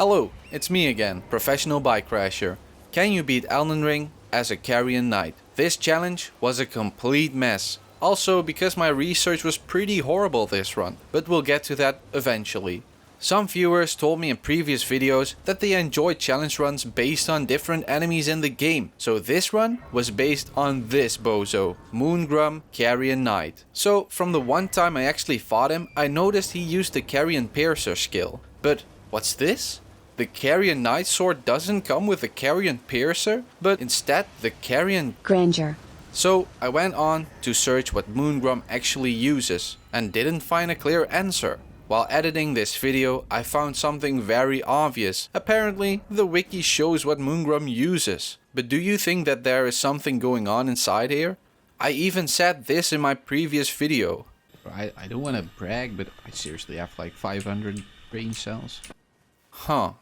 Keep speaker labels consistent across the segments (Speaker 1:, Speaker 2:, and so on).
Speaker 1: Hello, it's me again, professional bike crasher. Can you beat Elden Ring as a Carian Knight? This challenge was a complete mess. Also because my research was pretty horrible this run, but we'll get to that eventually. Some viewers told me in previous videos that they enjoyed challenge runs based on different enemies in the game. So this run was based on this bozo, Moongrum Carian Knight. So from the one time I actually fought him, I noticed he used the Carian Piercer skill. But what's this? The Carian Knight sword doesn't come with the Carian Piercer, but instead the Carian
Speaker 2: Grandeur.
Speaker 1: So I went on to search what Moongrum actually uses and didn't find a clear answer. While editing this video, I found something very obvious. Apparently, the wiki shows what Moongrum uses. But do you think that there is something going on inside here? I even said this in my previous video.
Speaker 3: I don't want to brag, but I seriously have like 500 brain cells.
Speaker 1: Huh.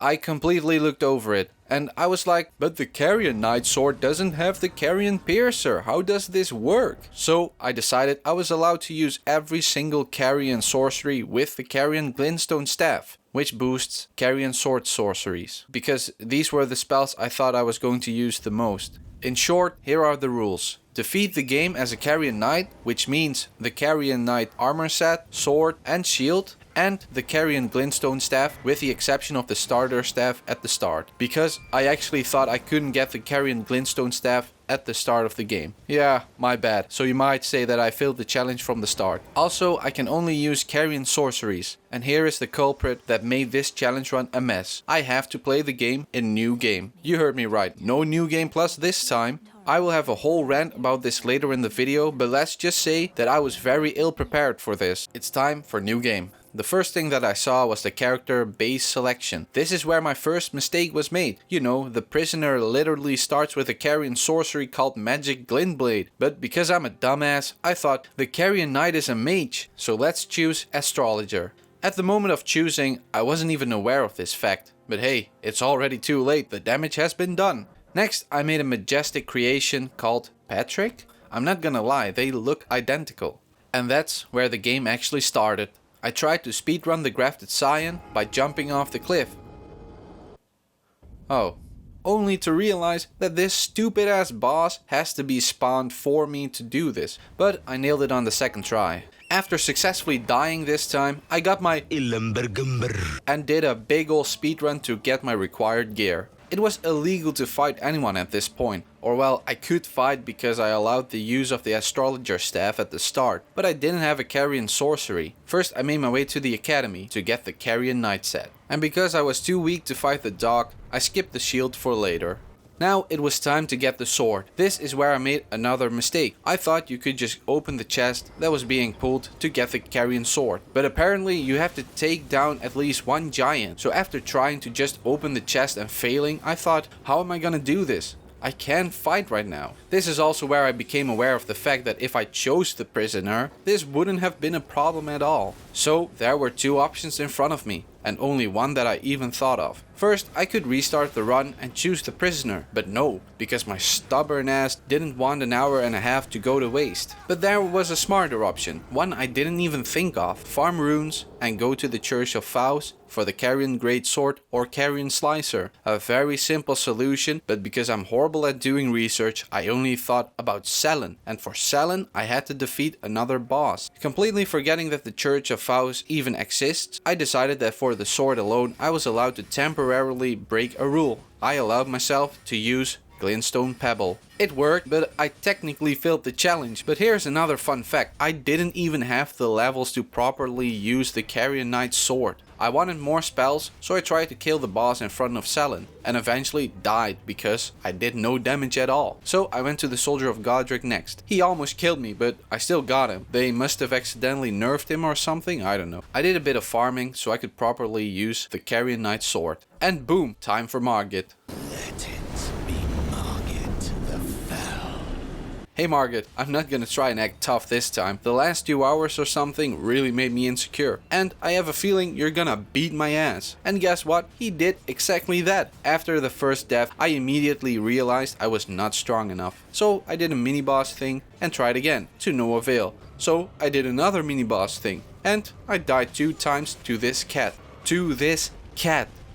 Speaker 1: I completely looked over it, and I was like, but the Carian Knight sword doesn't have the Carian Piercer, how does this work? So I decided I was allowed to use every single Carian sorcery with the Carian Glintstone staff, which boosts Carian sword sorceries, because these were the spells I thought I was going to use the most. In short, here are the rules. Defeat the game as a Carian Knight, which means the Carian Knight armor set, sword and shield, and the Carian Glintstone staff with the exception of the starter staff at the start. Because I actually thought I couldn't get the Carian Glintstone staff at the start of the game. Yeah, my bad. So you might say that I failed the challenge from the start. Also, I can only use Carian sorceries. And here is the culprit that made this challenge run a mess. I have to play the game in New Game. You heard me right. No New Game Plus this time. I will have a whole rant about this later in the video, but let's just say that I was very ill prepared for this. It's time for New Game. The first thing that I saw was the character base selection. This is where my first mistake was made. You know, the prisoner literally starts with a Carian sorcery called Magic Glintblade. But because I'm a dumbass, I thought the Carian Knight is a mage, so let's choose Astrologer. At the moment of choosing, I wasn't even aware of this fact. But hey, it's already too late, the damage has been done. Next, I made a majestic creation called Patrick. I'm not gonna lie, they look identical. And that's where the game actually started. I tried to speedrun the Grafted Scion by jumping off the cliff. Oh, only to realize that this stupid ass boss has to be spawned for me to do this. But I nailed it on the second try. After successfully dying this time, I got my and did a big ol' speedrun to get my required gear. It was illegal to fight anyone at this point, or well, I could fight because I allowed the use of the astrologer staff at the start, but I didn't have a Carian sorcery. First I made my way to the academy to get the Carian Knight set, and because I was too weak to fight the dog, I skipped the shield for later. Now it was time to get the sword. This is where I made another mistake. I thought you could just open the chest that was being pulled to get the Carian sword. But apparently you have to take down at least one giant. So after trying to just open the chest and failing, I thought, how am I gonna do this? I can't fight right now. This is also where I became aware of the fact that if I chose the prisoner, this wouldn't have been a problem at all. So there were two options in front of me, and only one that I even thought of. First, I could restart the run and choose the prisoner, but no, because my stubborn ass didn't want an hour and a half to go to waste. But there was a smarter option, one I didn't even think of. Farm runes and go to the Church of Vows for the Carian Greatsword or Carian Slicer. A very simple solution, but because I'm horrible at doing research, I only thought about Sellen, and for Sellen I had to defeat another boss. Completely forgetting that the Church of Vows even exists, I decided that for the sword alone I was allowed to temporarily break a rule. I allowed myself to use Glintstone Pebble. It worked, but I technically failed the challenge. But here's another fun fact. I didn't even have the levels to properly use the Carian Knight's sword. I wanted more spells, so I tried to kill the boss in front of Sellen, and eventually died because I did no damage at all. So I went to the Soldier of Godrick next. He almost killed me, but I still got him. They must have accidentally nerfed him or something, I don't know. I did a bit of farming so I could properly use the Carian Knight's sword. And boom, time for Margit.
Speaker 4: Let it be Margit the Fell.
Speaker 1: Hey Margit, I'm not gonna try and act tough this time. The last 2 hours or something really made me insecure. And I have a feeling you're gonna beat my ass. And guess what? He did exactly that. After the first death, I immediately realized I was not strong enough. So I did a mini boss thing and tried again, to no avail. So I did another mini boss thing. And I died 2 times to this cat.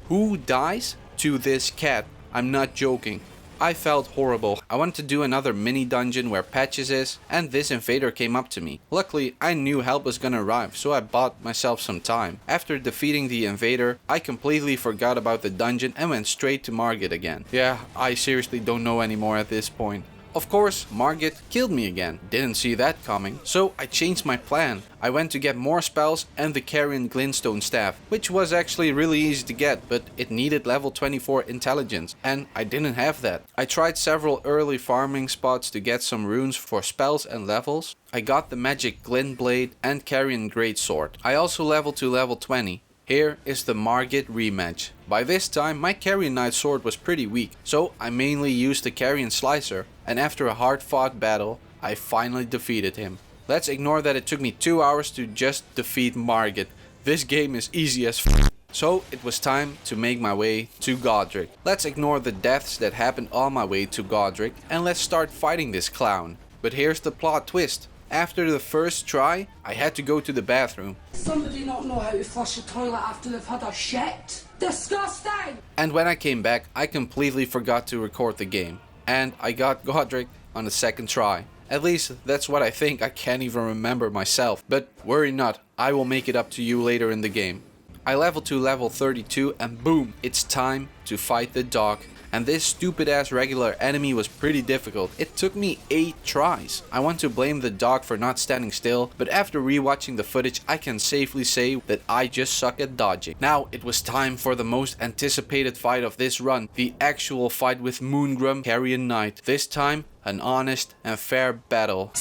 Speaker 1: Who dies to this cat? I'm not joking. I felt horrible. I wanted to do another mini dungeon where Patches is, and this invader came up to me. Luckily, I knew help was gonna arrive, so I bought myself some time. After defeating the invader, I completely forgot about the dungeon and went straight to Margit again. Yeah, I seriously don't know anymore at this point. Of course, Margit killed me again. Didn't see that coming. So I changed my plan. I went to get more spells and the Carian Glintstone staff, which was actually really easy to get, but it needed level 24 intelligence, and I didn't have that. I tried several early farming spots to get some runes for spells and levels. I got the magic Glint Blade and Carian Greatsword. I also leveled to level 20. Here is the Margit rematch. By this time, my Carian Knight sword was pretty weak, so I mainly used the Carian Slicer, and after a hard fought battle, I finally defeated him. Let's ignore that it took me 2 hours to just defeat Margit. This game is easy as f***. So it was time to make my way to Godrick. Let's ignore the deaths that happened on my way to Godrick, and let's start fighting this clown. But here's the plot twist. After the first try, I had to go to the bathroom.
Speaker 2: Somebody not know how to flush a toilet after they've had a shit? Disgusting!
Speaker 1: And when I came back, I completely forgot to record the game. And I got Godrick on the second try. At least that's what I think. I can't even remember myself. But worry not, I will make it up to you later in the game. I leveled to level 32 and boom, it's time to fight the dog. And this stupid ass regular enemy was pretty difficult. It took me 8 tries. I want to blame the dog for not standing still, but after rewatching the footage I can safely say that I just suck at dodging. Now it was time for the most anticipated fight of this run, the actual fight with Moongrum Carian Knight. This time an honest and fair battle.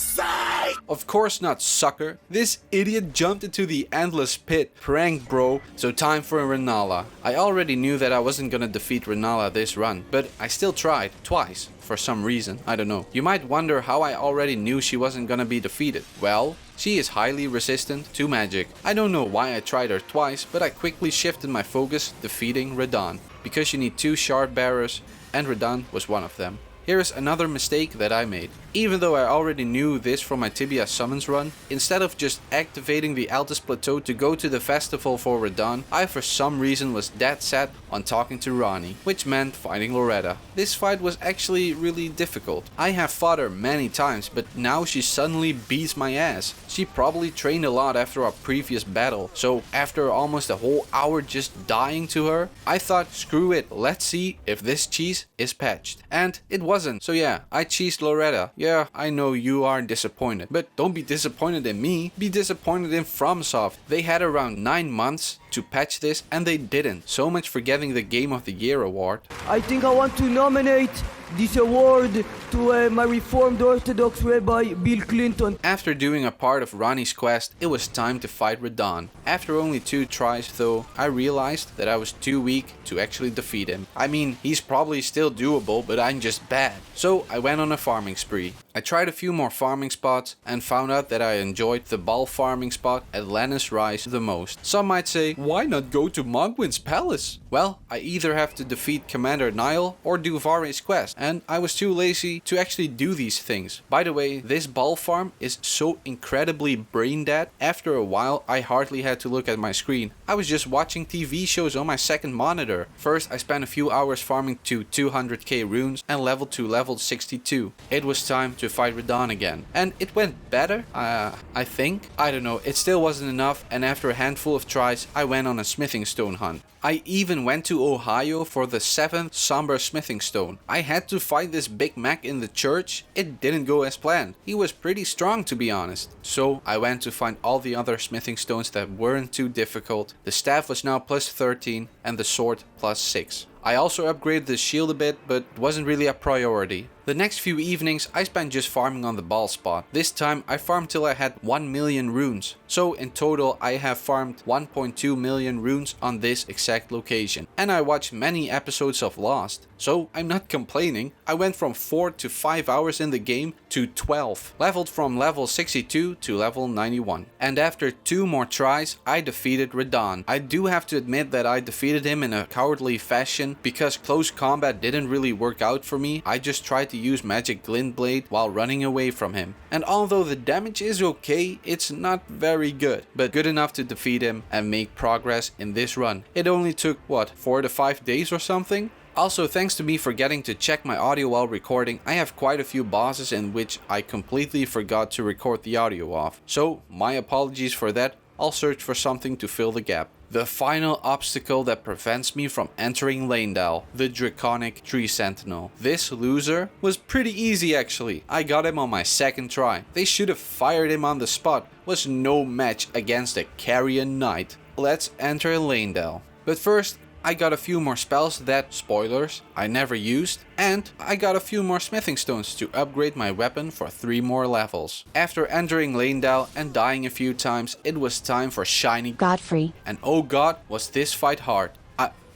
Speaker 1: Of course not, sucker. This idiot jumped into the endless pit. Prank, bro. So time for Rennala. I already knew that I wasn't gonna defeat Rennala this run, but I still tried twice. For some reason, I don't know. You might wonder how I already knew she wasn't gonna be defeated. Well, she is highly resistant to magic. I don't know why I tried her twice, but I quickly shifted my focus, defeating Radahn. Because you need 2 shard bearers, and Radahn was one of them. Here is another mistake that I made. Even though I already knew this from my Tibia summons run, instead of just activating the Altus Plateau to go to the festival for Radahn, I for some reason was dead set on talking to Ranni, which meant fighting Loretta. This fight was actually really difficult. I have fought her many times, but now she suddenly beats my ass. She probably trained a lot after our previous battle, so after almost a whole hour just dying to her, I thought screw it, let's see if this cheese is patched. And it wasn't, so yeah, I cheesed Loretta. Yeah, I know you are disappointed, but don't be disappointed in me, be disappointed in FromSoft. They had around 9 months to patch this and they didn't. So much for getting the Game of the Year award.
Speaker 5: I think I want to nominate this award to my Reformed Orthodox Rabbi Bill Clinton.
Speaker 1: After doing a part of Ranni's quest, it was time to fight Radahn. After only 2 tries though, I realized that I was too weak to actually defeat him. I mean, he's probably still doable, but I'm just bad. So I went on a farming spree. I tried a few more farming spots and found out that I enjoyed the ball farming spot at Lannis Rise the most. Some might say, why not go to Mogwin's palace? Well, I either have to defeat Commander Niall or do Vare's quest, and I was too lazy to actually do these things. By the way, this ball farm is so incredibly brain dead. After a while, I hardly had to look at my screen. I was just watching TV shows on my second monitor. First, I spent a few hours farming to 200k runes and leveled to level 62. It was time to fight Radahn again. And it went better, I think. I don't know, it still wasn't enough, and after a handful of tries, I went on a smithing stone hunt. I even went to Ohio for the 7th Somber Smithing Stone. I had to fight this Big Mac in the church. It didn't go as planned. He was pretty strong, to be honest. So I went to find all the other smithing stones that weren't too difficult. The staff was now plus 13 and the sword plus 6. I also upgraded the shield a bit, but it wasn't really a priority. The next few evenings I spent just farming on the ball spot. This time I farmed till I had 1 million runes. So in total I have farmed 1.2 million runes on this exact location. And I watched many episodes of Lost. So I'm not complaining. I went from 4 to 5 hours in the game to 12. Leveled from level 62 to level 91. And after 2 more tries I defeated Radahn. I do have to admit that I defeated him in a cowardly fashion. run, because close combat didn't really work out for me, I just tried to use magic glint blade while running away from him. And although the damage is okay, it's not very good, but good enough to defeat him and make progress in this run. It only took, what, 4 to 5 days or something? Also, thanks to me forgetting to check my audio while recording, I have quite a few bosses in which I completely forgot to record the audio off. So, my apologies for that. I'll search for something to fill the gap. The final obstacle that prevents me from entering Leyndell, the Draconic Tree Sentinel. This loser was pretty easy actually. I got him on my second try. They should have fired him on the spot. Was no match against a Carian Knight. Let's enter Leyndell. But first, I got a few more spells that, spoilers, I never used, and I got a few more smithing stones to upgrade my weapon for 3 more levels. After entering Leyndell and dying a few times, it was time for shiny
Speaker 6: Godfrey.
Speaker 1: And oh god, was this fight hard.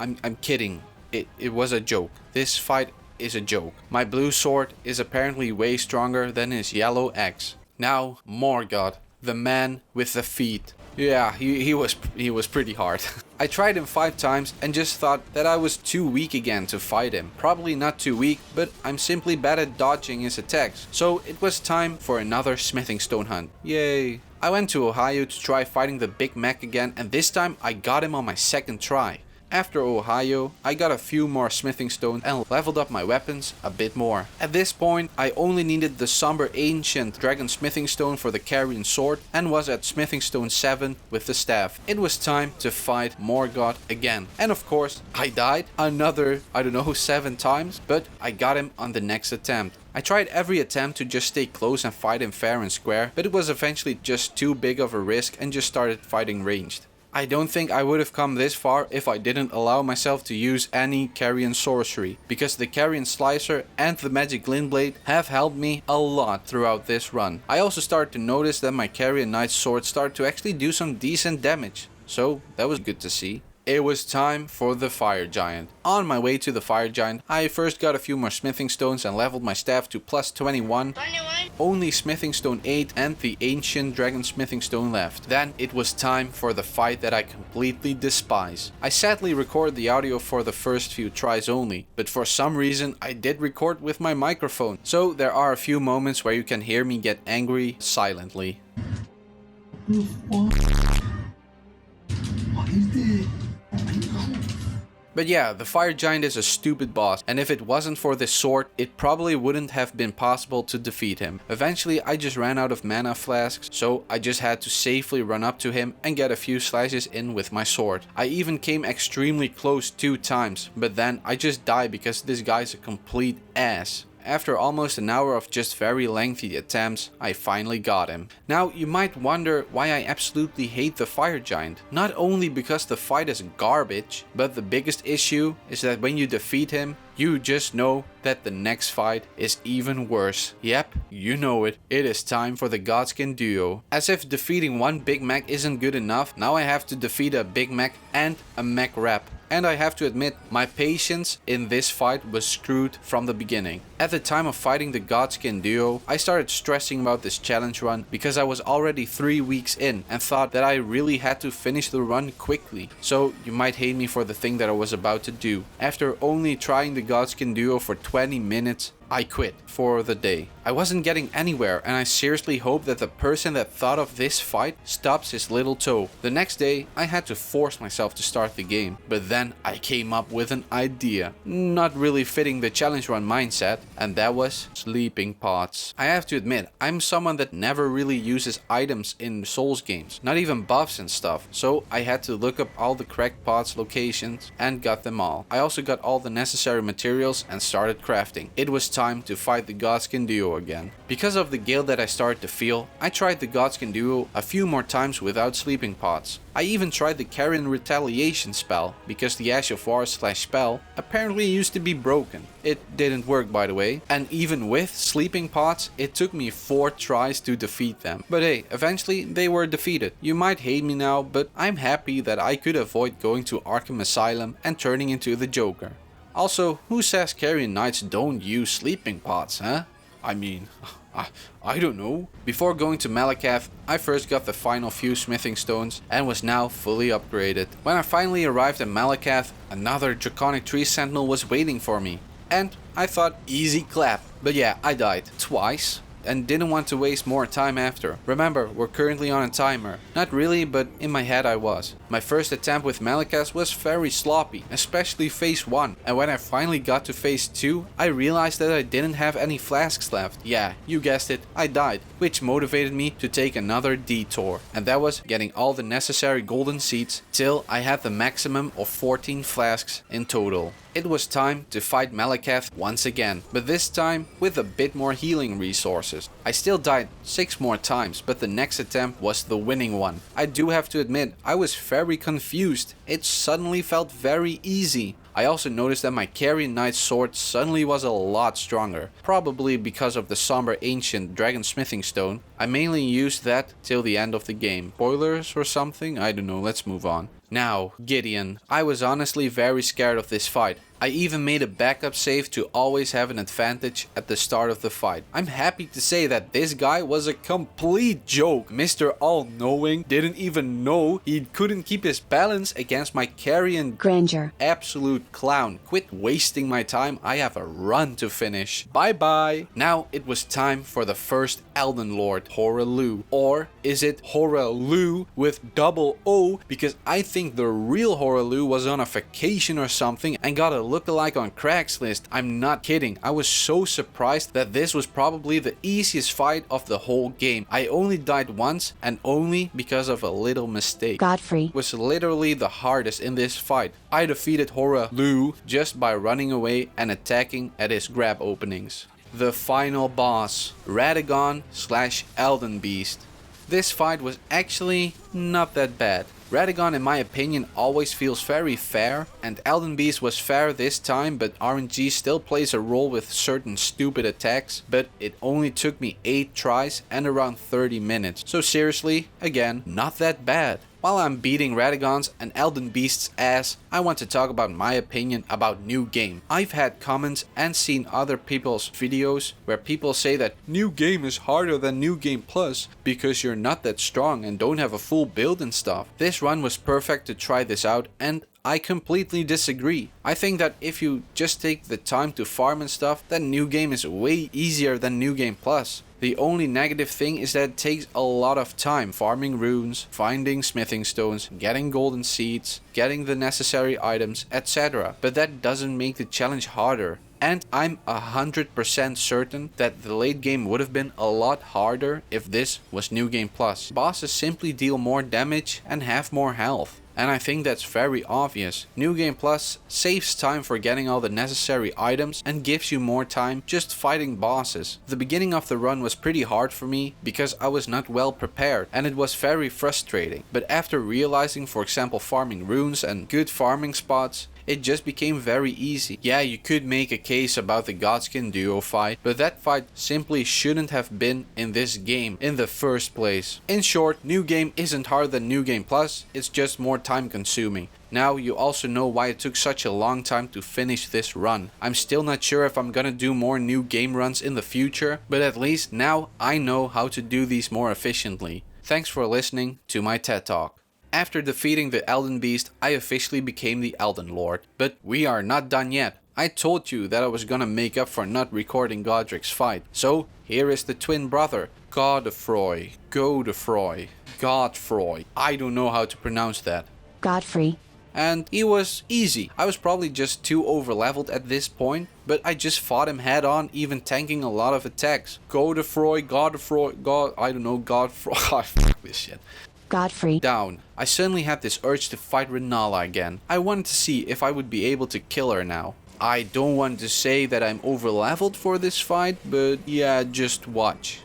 Speaker 1: I'm kidding. It was a joke. This fight is a joke. My blue sword is apparently way stronger than his yellow axe. Now, Morgott, the man with the feet. Yeah, he was pretty hard. I tried him 5 times and just thought that I was too weak again to fight him. Probably not too weak, but I'm simply bad at dodging his attacks. So it was time for another smithing stone hunt. Yay. I went to Ohio to try fighting the Big Mac again, and this time I got him on my second try. After Ohio, I got a few more smithing stones and leveled up my weapons a bit more. At this point, I only needed the somber ancient dragon smithing stone for the Carian sword and was at smithing stone 7 with the staff. It was time to fight Morgott again. And of course, I died another, 7 times, but I got him on the next attempt. I tried every attempt to just stay close and fight him fair and square, but it was eventually just too big of a risk and just started fighting ranged. I don't think I would have come this far if I didn't allow myself to use any Carian sorcery, because the Carian Slicer and the Magic Glint Blade have helped me a lot throughout this run. I also started to notice that my Carian Knight sword started to actually do some decent damage, so that was good to see. It was time for the Fire Giant. On my way to the Fire Giant, I first got a few more smithing stones and leveled my staff to plus 21. Only smithing stone 8 and the ancient dragon smithing stone left. Then it was time for the fight that I completely despise. I sadly recorded the audio for the first few tries only, but for some reason I did record with my microphone. So there are a few moments where you can hear me get angry silently.
Speaker 7: What is this?
Speaker 1: But yeah, the Fire Giant is a stupid boss, and if it wasn't for this sword, it probably wouldn't have been possible to defeat him. Eventually, I just ran out of mana flasks, so I just had to safely run up to him and get a few slashes in with my sword. I even came extremely close 2 times, but then I just died because this guy's a complete ass. After almost an hour of just very lengthy attempts, I finally got him. Now, you might wonder why I absolutely hate the Fire Giant. Not only because the fight is garbage, but the biggest issue is that when you defeat him, you just know that the next fight is even worse. Yep, you know it. It is time for the Godskin duo. As if defeating one Big Mac isn't good enough, now I have to defeat a Big Mac and a Mac McWrap. And I have to admit, my patience in this fight was screwed from the beginning. At the time of fighting the Godskin duo, I started stressing about this challenge run because I was already 3 weeks in and thought that I really had to finish the run quickly. So you might hate me for the thing that I was about to do. After only trying the Godskin duo for 20 minutes, I quit for the day. I wasn't getting anywhere, and I seriously hope that the person that thought of this fight stubs his little toe. The next day, I had to force myself to start the game, but then I came up with an idea. Not really fitting the challenge run mindset, and that was sleeping pots. I have to admit, I'm someone that never really uses items in Souls games, not even buffs and stuff, so I had to look up all the correct pots locations and got them all. I also got all the necessary materials and started crafting. It was time to fight the Godskin duo again. Because of the guilt that I started to feel, I tried the Godskin duo a few more times without sleeping pots. I even tried the Carian retaliation spell, because the Ash of War / spell apparently used to be broken. It didn't work, by the way, and even with sleeping pots, it took me 4 tries to defeat them. But hey, eventually they were defeated. You might hate me now, but I'm happy that I could avoid going to Arkham Asylum and turning into the Joker. Also, who says Carian Knights don't use sleeping pots, huh? I mean, I don't know. Before going to Maliketh, I first got the final few smithing stones and was now fully upgraded. When I finally arrived at Maliketh, another Draconic tree sentinel was waiting for me. And I thought, easy clap. But yeah, I died twice and didn't want to waste more time after. Remember, we're currently on a timer. Not really, but in my head I was. My first attempt with Maliketh was very sloppy, especially phase 1. And when I finally got to phase 2, I realized that I didn't have any flasks left. Yeah, you guessed it, I died. Which motivated me to take another detour. And that was getting all the necessary golden seeds till I had the maximum of 14 flasks in total. It was time to fight Maliketh once again, but this time with a bit more healing resources. I still died 6 more times, but the next attempt was the winning one. I do have to admit, I was very confused. It suddenly felt very easy. I also noticed that my Carian Knight's sword suddenly was a lot stronger, probably because of the somber ancient dragon smithing stone. I mainly used that till the end of the game. Spoilers or something? I don't know, let's move on. Now, Gideon. I was honestly very scared of this fight. I even made a backup save to always have an advantage at the start of the fight. I'm happy to say that this guy was a complete joke. Mr. All-Knowing didn't even know he couldn't keep his balance against my Carian
Speaker 6: Grandeur.
Speaker 1: Absolute clown. Quit wasting my time, I have a run to finish. Bye bye. Now it was time for the first Elden Lord, Hoarah Loux. Or is it Hoarah Loux with double O? Because I think the real Hoarah Loux was on a vacation or something and got a lookalike on Craigslist. I'm not kidding. I was so surprised that this was probably the easiest fight of the whole game. I only died once and only because of a little mistake.
Speaker 6: Godfrey
Speaker 1: was literally the hardest in this fight. I defeated Hoarah Loux just by running away and attacking at his grab openings. The final boss, Radagon / Elden Beast. This fight was actually not that bad. Radagon in my opinion always feels very fair, and Elden Beast was fair this time, but RNG still plays a role with certain stupid attacks, but it only took me 8 tries and around 30 minutes. So seriously, again, not that bad. While I'm beating Radagon's and Elden Beast's ass, I want to talk about my opinion about new game. I've had comments and seen other people's videos where people say that new game is harder than new game plus because you're not that strong and don't have a full build and stuff. This run was perfect to try this out, and I completely disagree. I think that if you just take the time to farm and stuff, then new game is way easier than new game plus. The only negative thing is that it takes a lot of time farming runes, finding smithing stones, getting golden seeds, getting the necessary items, etc. But that doesn't make the challenge harder. And I'm 100% certain that the late game would have been a lot harder if this was New Game Plus. Bosses simply deal more damage and have more health. And I think that's very obvious. New Game Plus saves time for getting all the necessary items and gives you more time just fighting bosses. The beginning of the run was pretty hard for me because I was not well prepared and it was very frustrating. But after realizing, for example, farming runes and good farming spots, it just became very easy. Yeah, you could make a case about the Godskin duo fight, but that fight simply shouldn't have been in this game in the first place. In short, New Game isn't harder than New Game Plus, it's just more time consuming. Now you also know why it took such a long time to finish this run. I'm still not sure if I'm gonna do more new game runs in the future, but at least now I know how to do these more efficiently. Thanks for listening to my TED Talk. After defeating the Elden Beast, I officially became the Elden Lord. But we are not done yet. I told you that I was gonna make up for not recording Godrick's fight. So here is the twin brother, Godefroy. I don't know how to pronounce that.
Speaker 6: Godfrey.
Speaker 1: And he was easy. I was probably just too overleveled at this point, but I just fought him head on, even tanking a lot of attacks. Godefroy, I don't know, Godfrey. Fuck this shit.
Speaker 6: Godfrey.
Speaker 1: Down. I suddenly had this urge to fight Rennala again. I wanted to see if I would be able to kill her now. I don't want to say that I'm overleveled for this fight, but yeah, just watch.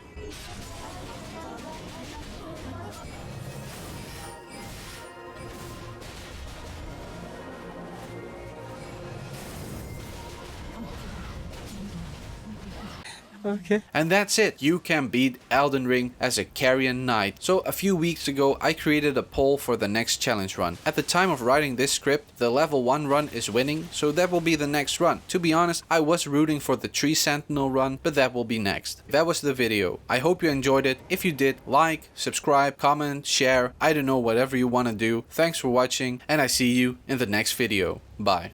Speaker 7: Okay.
Speaker 1: And that's it. You can beat Elden Ring as a Carian Knight. So a few weeks ago I created a poll for the next challenge run. At the time of writing this script, the level 1 run is winning, so that will be the next run. To be honest, I was rooting for the tree Sentinel run, but that will be next. That was the video. I hope you enjoyed it. If you did, like, subscribe, comment, share, I don't know, whatever you want to do. Thanks for watching, and I see you in the next video. Bye.